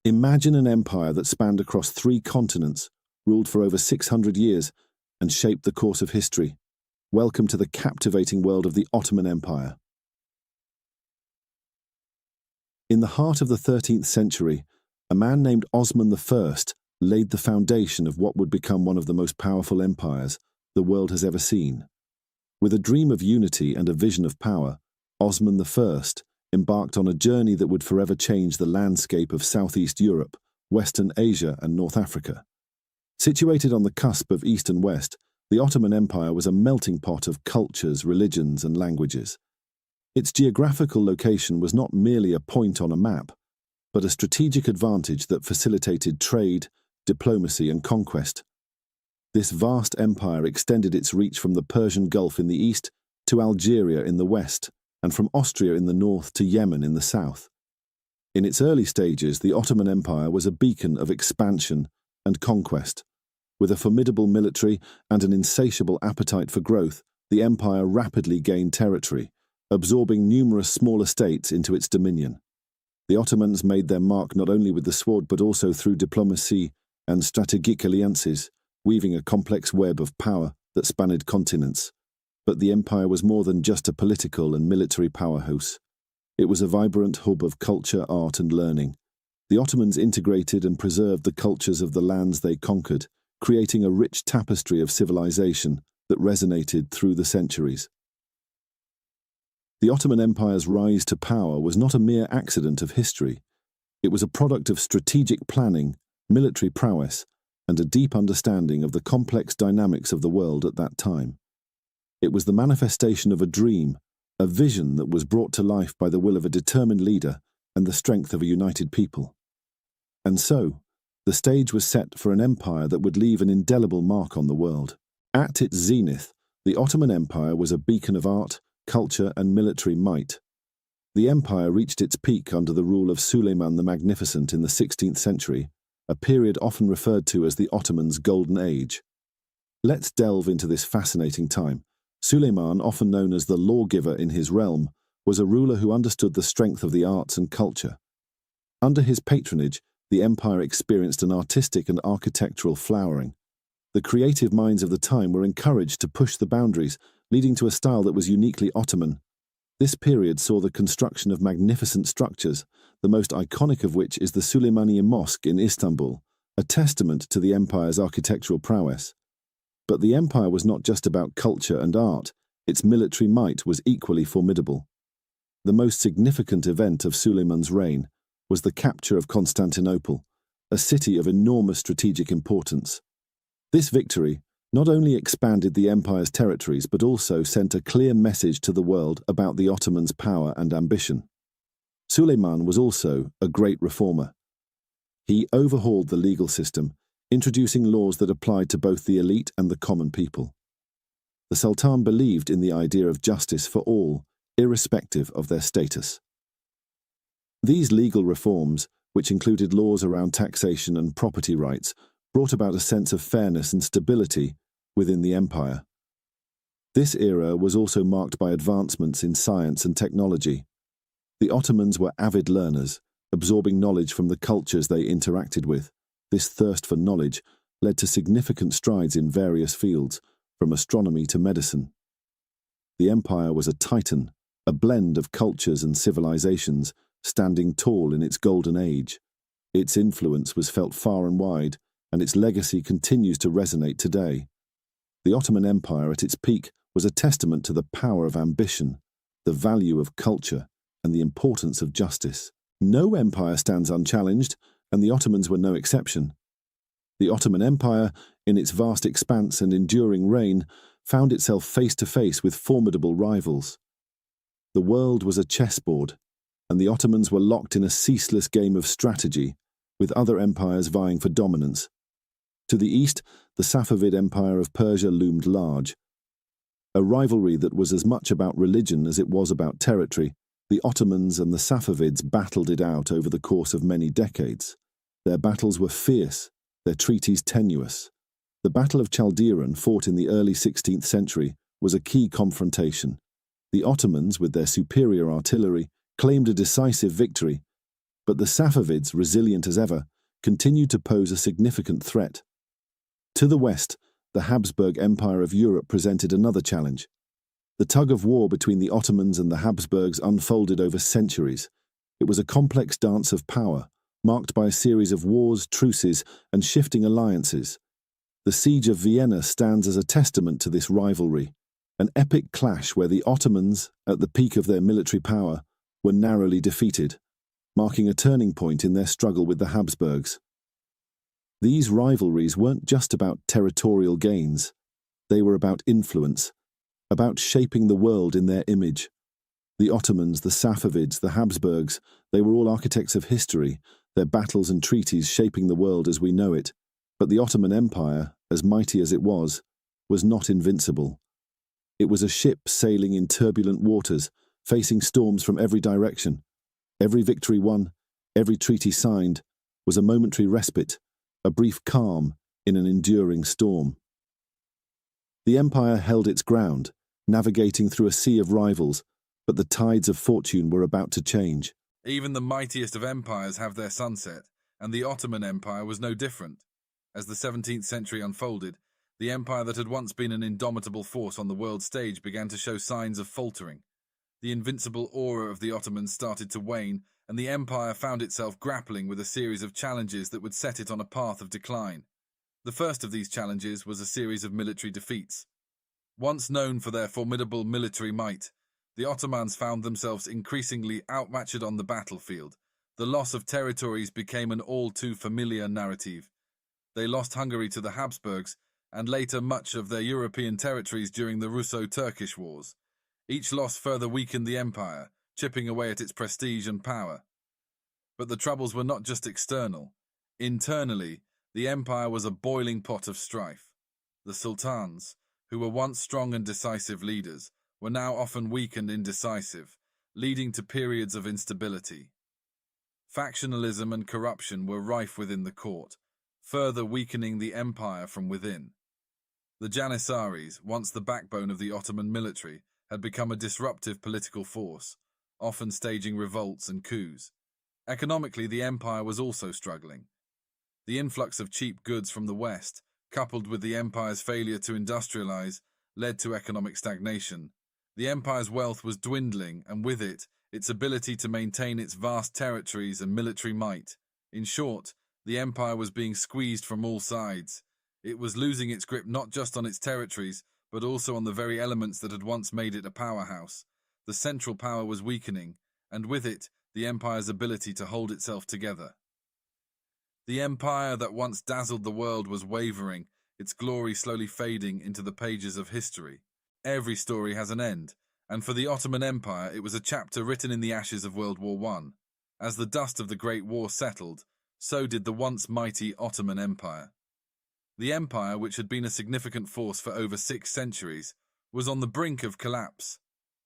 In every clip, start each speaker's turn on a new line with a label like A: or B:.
A: Imagine an empire that spanned across 3 continents, ruled for over 600 years, and shaped the course of history. Welcome to the captivating world of the Ottoman Empire. In the heart of the 13th century, a man named Osman I laid the foundation of what would become one of the most powerful empires the world has ever seen. With a dream of unity and a vision of power, Osman I embarked on a journey that would forever change the landscape of Southeast Europe, Western Asia, and North Africa. Situated on the cusp of East and West, the Ottoman Empire was a melting pot of cultures, religions, and languages. Its geographical location was not merely a point on a map, but a strategic advantage that facilitated trade, diplomacy, and conquest. This vast empire extended its reach from the Persian Gulf in the east to Algeria in the west, and from Austria in the north to Yemen in the south. In its early stages, the Ottoman Empire was a beacon of expansion and conquest. With a formidable military and an insatiable appetite for growth, the empire rapidly gained territory, absorbing numerous smaller states into its dominion. The Ottomans made their mark not only with the sword but also through diplomacy and strategic alliances, weaving a complex web of power that spanned continents. But the empire was more than just a political and military powerhouse. It was a vibrant hub of culture, art, and learning. The Ottomans integrated and preserved the cultures of the lands they conquered, creating a rich tapestry of civilization that resonated through the centuries. The Ottoman Empire's rise to power was not a mere accident of history. It was a product of strategic planning, military prowess, and a deep understanding of the complex dynamics of the world at that time. It was the manifestation of a dream, a vision that was brought to life by the will of a determined leader and the strength of a united people. And so, the stage was set for an empire that would leave an indelible mark on the world. At its zenith, the Ottoman Empire was a beacon of art, culture, and military might. The empire reached its peak under the rule of Suleiman the Magnificent in the 16th century, a period often referred to as the Ottomans' Golden Age. Let's delve into this fascinating time. Suleiman, often known as the lawgiver in his realm, was a ruler who understood the strength of the arts and culture. Under his patronage, the empire experienced an artistic and architectural flowering. The creative minds of the time were encouraged to push the boundaries, leading to a style that was uniquely Ottoman. This period saw the construction of magnificent structures, the most iconic of which is the Süleymaniye Mosque in Istanbul, a testament to the empire's architectural prowess. But the empire was not just about culture and art, its military might was equally formidable. The most significant event of Suleiman's reign was the capture of Constantinople, a city of enormous strategic importance. This victory not only expanded the empire's territories but also sent a clear message to the world about the Ottomans' power and ambition. Suleiman was also a great reformer. He overhauled the legal system, introducing laws that applied to both the elite and the common people. The Sultan believed in the idea of justice for all, irrespective of their status. These legal reforms, which included laws around taxation and property rights, brought about a sense of fairness and stability within the empire. This era was also marked by advancements in science and technology. The Ottomans were avid learners, absorbing knowledge from the cultures they interacted with. This thirst for knowledge led to significant strides in various fields, from astronomy to medicine. The empire was a titan, a blend of cultures and civilizations, standing tall in its golden age. Its influence was felt far and wide, and its legacy continues to resonate today. The Ottoman Empire at its peak was a testament to the power of ambition, the value of culture, and the importance of justice. No empire stands unchallenged, and the Ottomans were no exception. The Ottoman Empire, in its vast expanse and enduring reign, found itself face to face with formidable rivals. The world was a chessboard, and the Ottomans were locked in a ceaseless game of strategy, with other empires vying for dominance. To the east, the Safavid Empire of Persia loomed large. A rivalry that was as much about religion as it was about territory, the Ottomans and the Safavids battled it out over the course of many decades. Their battles were fierce, their treaties tenuous. The Battle of Chaldiran, fought in the early 16th century, was a key confrontation. The Ottomans, with their superior artillery, claimed a decisive victory, But the Safavids, resilient as ever, continued to pose a significant threat. To the west, the Habsburg Empire of Europe presented another challenge. The tug-of-war between the Ottomans and the Habsburgs unfolded over centuries. It was a complex dance of power, marked by a series of wars, truces, and shifting alliances. The Siege of Vienna stands as a testament to this rivalry, an epic clash where the Ottomans, at the peak of their military power, were narrowly defeated, marking a turning point in their struggle with the Habsburgs. These rivalries weren't just about territorial gains. They were about influence, about shaping the world in their image. The Ottomans, the Safavids, the Habsburgs, they were all architects of history, their battles and treaties shaping the world as we know it. But the Ottoman Empire, as mighty as it was not invincible. It was a ship sailing in turbulent waters, facing storms from every direction. Every victory won, every treaty signed, was a momentary respite, a brief calm in an enduring storm. The empire held its ground, navigating through a sea of rivals, but the tides of fortune were about to change.
B: Even the mightiest of empires have their sunset, and the Ottoman Empire was no different. As the 17th century unfolded, the empire that had once been an indomitable force on the world stage began to show signs of faltering. The invincible aura of the Ottomans started to wane, and the empire found itself grappling with a series of challenges that would set it on a path of decline. The first of these challenges was a series of military defeats. Once known for their formidable military might, the Ottomans found themselves increasingly outmatched on the battlefield. The loss of territories became an all-too-familiar narrative. They lost Hungary to the Habsburgs, and later much of their European territories during the Russo-Turkish Wars. Each loss further weakened the empire, chipping away at its prestige and power. But the troubles were not just external. Internally, the empire was a boiling pot of strife. The sultans, who were once strong and decisive leaders, were now often weak and indecisive, leading to periods of instability. Factionalism and corruption were rife within the court, further weakening the empire from within. The Janissaries, once the backbone of the Ottoman military, had become a disruptive political force, often staging revolts and coups. Economically, the empire was also struggling. The influx of cheap goods from the West, coupled with the empire's failure to industrialize, led to economic stagnation. The empire's wealth was dwindling, and with it, its ability to maintain its vast territories and military might. In short, the empire was being squeezed from all sides. It was losing its grip not just on its territories, but also on the very elements that had once made it a powerhouse. The central power was weakening, and with it, the empire's ability to hold itself together. The empire that once dazzled the world was wavering, its glory slowly fading into the pages of history. Every story has an end, and for the Ottoman Empire it was a chapter written in the ashes of World War I. As the dust of the Great War settled, so did the once mighty Ottoman Empire. The empire, which had been a significant force for over 6 centuries, was on the brink of collapse.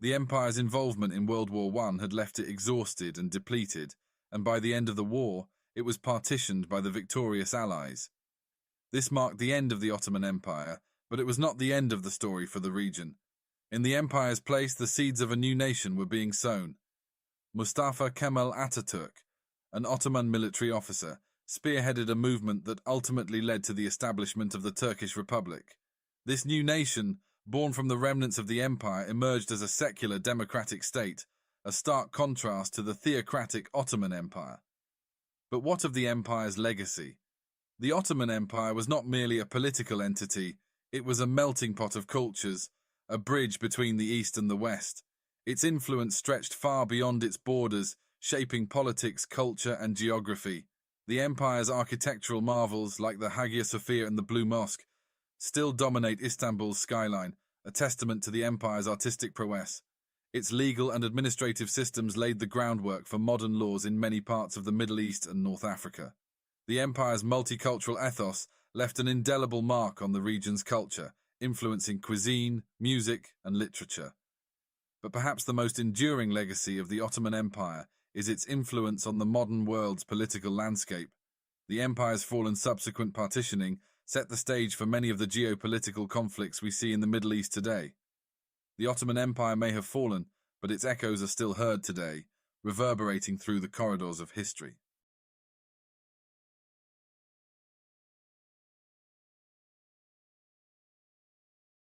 B: The empire's involvement in World War I had left it exhausted and depleted, and by the end of the war, it was partitioned by the victorious Allies. This marked the end of the Ottoman Empire, but it was not the end of the story for the region. In the empire's place, the seeds of a new nation were being sown. Mustafa Kemal Ataturk, an Ottoman military officer, spearheaded a movement that ultimately led to the establishment of the Turkish Republic. This new nation, born from the remnants of the empire, emerged as a secular democratic state, a stark contrast to the theocratic Ottoman Empire. But what of the empire's legacy? The Ottoman Empire was not merely a political entity, it was a melting pot of cultures, a bridge between the East and the West. Its influence stretched far beyond its borders, shaping politics, culture, and geography. The empire's architectural marvels, like the Hagia Sophia and the Blue Mosque, still dominate Istanbul's skyline, a testament to the empire's artistic prowess. Its legal and administrative systems laid the groundwork for modern laws in many parts of the Middle East and North Africa. The empire's multicultural ethos left an indelible mark on the region's culture, influencing cuisine, music, and literature. But perhaps the most enduring legacy of the Ottoman Empire is its influence on the modern world's political landscape. The empire's fall and subsequent partitioning set the stage for many of the geopolitical conflicts we see in the Middle East today. The Ottoman Empire may have fallen, but its echoes are still heard today, reverberating through the corridors of history.